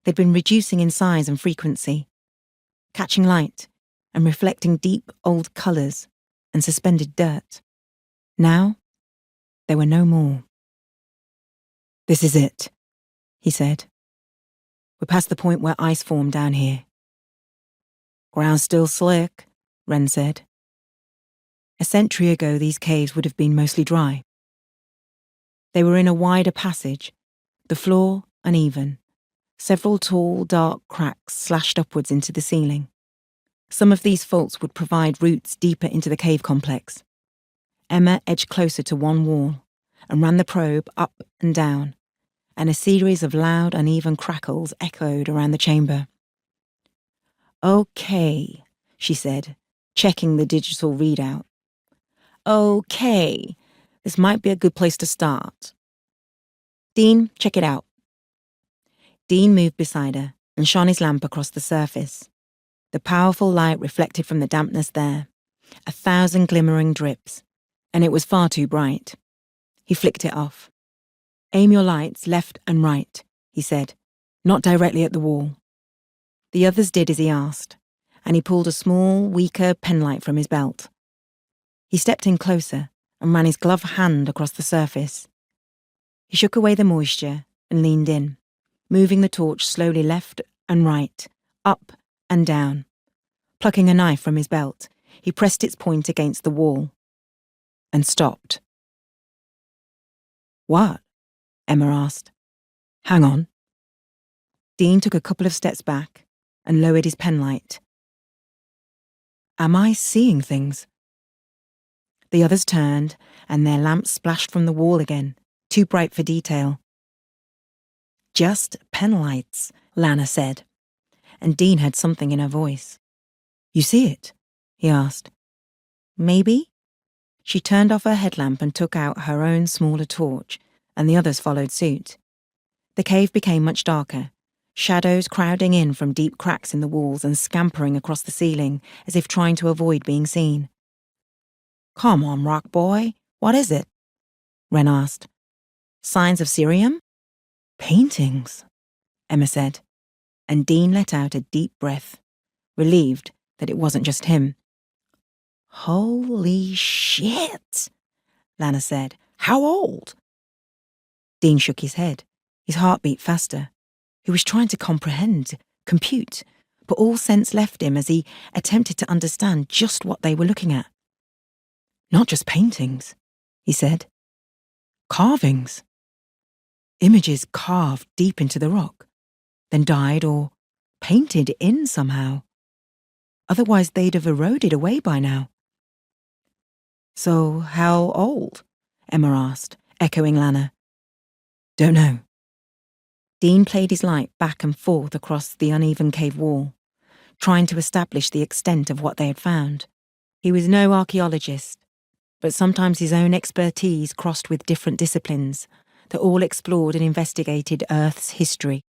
They'd been reducing in size and frequency, catching light and reflecting deep old colours and suspended dirt. Now, there were no more. "This is it," he said. "We're past the point where ice formed down here." "Ground's still slick," Wren said. A century ago, these caves would have been mostly dry. They were in a wider passage, the floor uneven, several tall, dark cracks slashed upwards into the ceiling. Some of these faults would provide routes deeper into the cave complex. Emma edged closer to one wall and ran the probe up and down, and a series of loud, uneven crackles echoed around the chamber. "Okay," she said, checking the digital readout. "Okay, this might be a good place to start. Dean, check it out." Dean moved beside her and shone his lamp across the surface. The powerful light reflected from the dampness there, 1,000 glimmering drips, and it was far too bright. He flicked it off. "Aim your lights left and right," he said, "not directly at the wall." The others did as he asked, and he pulled a small, weaker penlight from his belt. He stepped in closer and ran his gloved hand across the surface. He shook away the moisture and leaned in, moving the torch slowly left and right, up and down. Plucking a knife from his belt, he pressed its point against the wall and stopped. "What?" Emma asked. "Hang on." Dean took a couple of steps back and lowered his penlight. "Am I seeing things?" The others turned, and their lamps splashed from the wall again, too bright for detail. "Just penlights," Lana said, and Dean heard something in her voice. "You see it?" he asked. "Maybe." She turned off her headlamp and took out her own smaller torch, and the others followed suit. The cave became much darker, shadows crowding in from deep cracks in the walls and scampering across the ceiling as if trying to avoid being seen. "Come on, rock boy, what is it?" Wren asked. "Signs of cerium?" "Paintings," Emma said, and Dean let out a deep breath, relieved that it wasn't just him. "Holy shit," Lana said. "How old?" Dean shook his head, his heart beat faster. He was trying to comprehend, compute, but all sense left him as he attempted to understand just what they were looking at. "Not just paintings," he said. "Carvings. Images carved deep into the rock, then dyed or painted in somehow. Otherwise they'd have eroded away by now." "So how old?" Emma asked, echoing Lana. "Don't know." Dean played his light back and forth across the uneven cave wall, trying to establish the extent of what they had found. He was no archaeologist, but sometimes his own expertise crossed with different disciplines that all explored and investigated Earth's history.